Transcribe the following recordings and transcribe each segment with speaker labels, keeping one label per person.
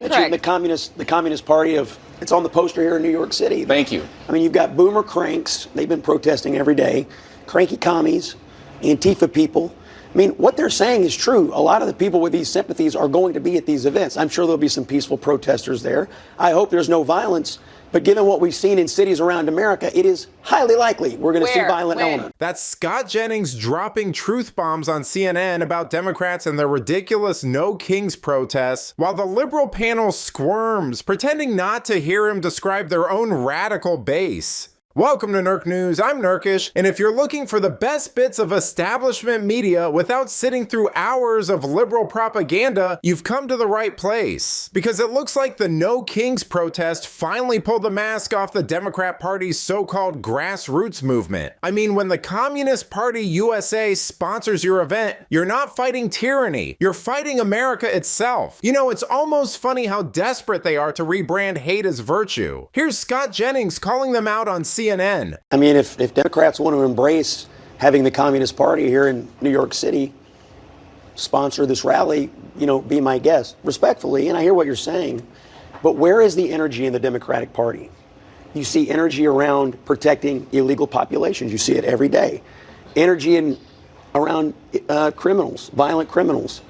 Speaker 1: the Communist Party it's on the poster here in New York City.
Speaker 2: Thank you.
Speaker 1: I mean, you've got boomer cranks. They've been protesting every day. Cranky commies, Antifa people. I mean, what they're saying is true. A lot of the people with these sympathies are going to be at these events. I'm sure there'll be some peaceful protesters there. I hope there's no violence. But given what we've seen in cities around America, it is highly likely we're going to see violent elements.
Speaker 3: That's Scott Jennings dropping truth bombs on CNN about Democrats and their ridiculous No Kings protests, while the liberal panel squirms, pretending not to hear him describe their own radical base. Welcome to Nerk News, I'm Nerkish, and if you're looking for the best bits of establishment media without sitting through hours of liberal propaganda, you've come to the right place. Because it looks like the No Kings protest finally pulled the mask off the Democrat Party's so-called grassroots movement. I mean, when the Communist Party USA sponsors your event, you're not fighting tyranny, you're fighting America itself. You know, it's almost funny how desperate they are to rebrand hate as virtue. Here's Scott Jennings calling them out on CNN.
Speaker 1: I mean, if Democrats want to embrace having the Communist Party here in New York City sponsor this rally, be my guest, respectfully, and I hear what you're saying, but where is the energy in the Democratic Party? You see energy around protecting illegal populations. You see it every day. Energy around criminals, violent criminals.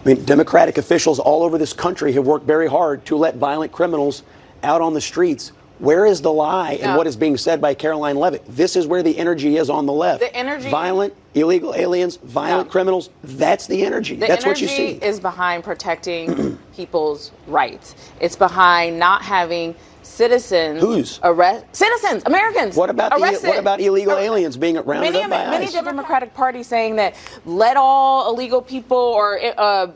Speaker 1: I mean, Democratic officials all over this country have worked very hard to let violent criminals out on the streets. Where is the lie in what is being said by Caroline Leavitt? This is where the energy is on the left.
Speaker 4: The energy,
Speaker 1: violent, illegal aliens, violent criminals. That's the energy. That's what you see.
Speaker 4: The energy is behind protecting people's rights. It's behind not having citizens citizens, Americans.
Speaker 1: What about illegal aliens being rounded up by ICE?
Speaker 4: Many of the Democratic Party saying that let all illegal people or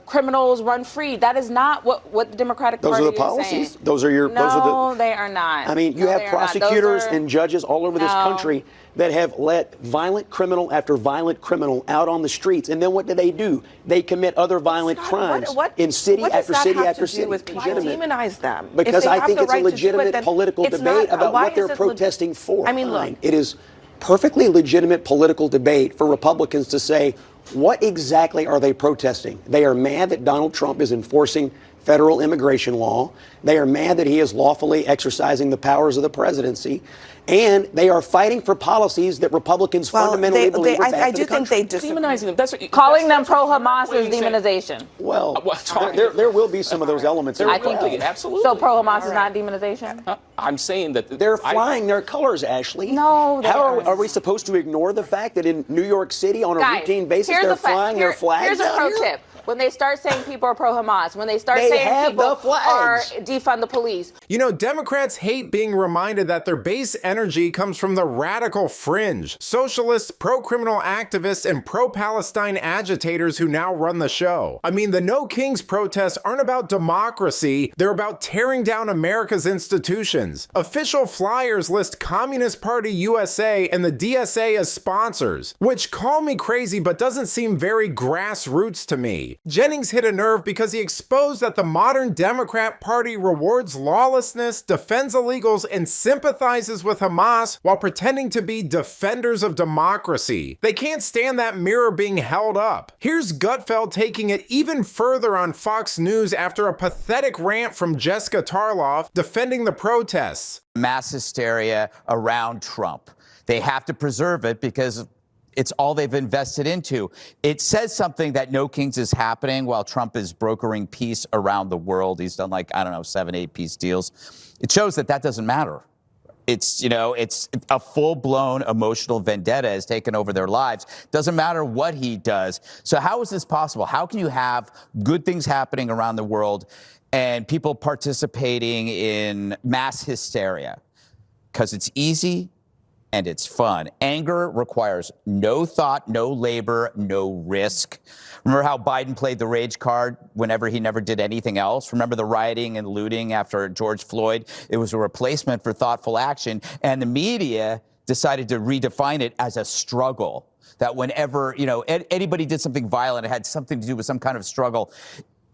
Speaker 4: criminals run free. That is not what the Democratic Party is saying.
Speaker 1: Those are the policies. Those are
Speaker 4: No, they are not.
Speaker 1: I mean, you have prosecutors and judges all over this country that have let violent criminal after violent criminal out on the streets, and then what do? They commit other violent crimes in city after city after city.
Speaker 5: Why demonize them?
Speaker 1: Because I think it's a legitimate political debate about what they're protesting for.
Speaker 5: I mean, look,
Speaker 1: it is perfectly legitimate political debate for Republicans to say, what exactly are they protesting? They are mad that Donald Trump is enforcing federal immigration law. They are mad that he is lawfully exercising the powers of the presidency. And they are fighting for policies that Republicans fundamentally believe are bad for the country.
Speaker 4: Demonizing them. Calling them pro-Hamas is demonization.
Speaker 1: Well, there will be some of those elements.
Speaker 4: I think
Speaker 2: absolutely.
Speaker 4: So pro-Hamas is not demonization?
Speaker 2: I'm saying that
Speaker 1: they're flying their colors, Ashley.
Speaker 4: No,
Speaker 1: how are we supposed to ignore the fact that in New York City on a routine basis they're flying their flags?
Speaker 4: Here's a pro tip. When they start saying people are pro-Hamas, when they start saying people are defund the police.
Speaker 3: You know, Democrats hate being reminded that their base energy comes from the radical fringe, socialists, pro-criminal activists, and pro-Palestine agitators who now run the show. I mean, the No Kings protests aren't about democracy, they're about tearing down America's institutions. Official flyers list Communist Party USA and the DSA as sponsors, which, call me crazy, but doesn't seem very grassroots to me. Jennings hit a nerve because he exposed that the modern Democrat Party rewards lawlessness, defends illegals, and sympathizes with Hamas while pretending to be defenders of democracy. They can't stand that mirror being held up. Here's Gutfeld taking it even further on Fox News after a pathetic rant from Jessica Tarloff defending the protests.
Speaker 6: Mass hysteria around Trump. They have to preserve it because it's all they've invested into. It says something that No Kings is happening while Trump is brokering peace around the world. He's done 7, 8 peace deals. It shows that doesn't matter. It's a full-blown emotional vendetta has taken over their lives. Doesn't matter what he does. So how is this possible? How can you have good things happening around the world and people participating in mass hysteria? Because it's easy and it's fun. Anger requires no thought, no labor, no risk. Remember how Biden played the rage card whenever he never did anything else? Remember the rioting and looting after George Floyd? It was a replacement for thoughtful action, and the media decided to redefine it as a struggle. That whenever, anybody did something violent, it had something to do with some kind of struggle.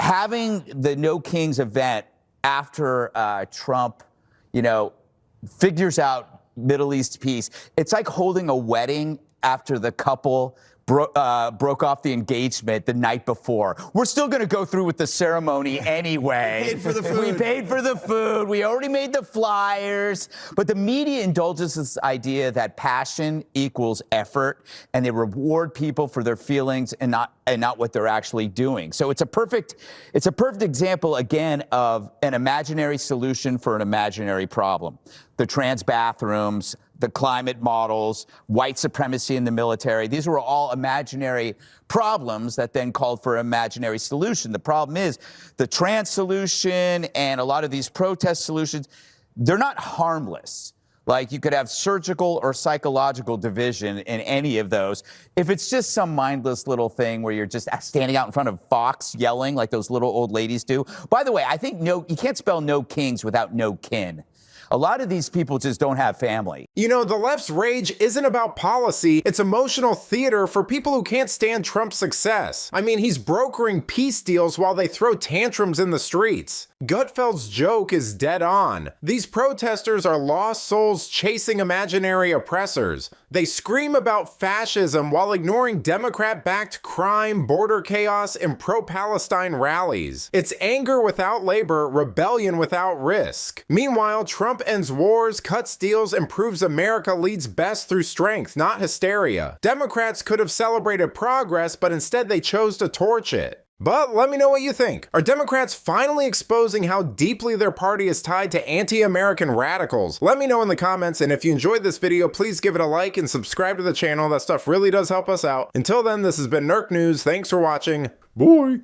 Speaker 6: Having the No Kings event after Trump, figures out Middle East peace, it's like holding a wedding after the couple broke off the engagement the night before. We're still going to go through with the ceremony anyway.
Speaker 2: We paid for the food.
Speaker 6: We paid for the food. We already made the flyers. But the media indulges this idea that passion equals effort, and they reward people for their feelings and not what they're actually doing. So it's a perfect example again of an imaginary solution for an imaginary problem. The trans bathrooms, the climate models, white supremacy in the military. These were all imaginary problems that then called for an imaginary solution. The problem is the trans solution and a lot of these protest solutions, they're not harmless. Like you could have surgical or psychological division in any of those. If it's just some mindless little thing where you're just standing out in front of Fox yelling like those little old ladies do. By the way, I think you can't spell no kings without no kin. A lot of these people just don't have family.
Speaker 3: You know, the left's rage isn't about policy, it's emotional theater for people who can't stand Trump's success. I mean, he's brokering peace deals while they throw tantrums in the streets. Gutfeld's joke is dead on. These protesters are lost souls chasing imaginary oppressors. They scream about fascism while ignoring Democrat-backed crime, border chaos, and pro-Palestine rallies. It's anger without labor, rebellion without risk. Meanwhile, Trump ends wars, cuts deals, and proves America leads best through strength, not hysteria. Democrats could have celebrated progress, but instead they chose to torch it. But let me know what you think. Are Democrats finally exposing how deeply their party is tied to anti-American radicals? Let me know in the comments, and if you enjoyed this video, please give it a like and subscribe to the channel. That stuff really does help us out. Until then, this has been Nerk News. Thanks for watching. Bye!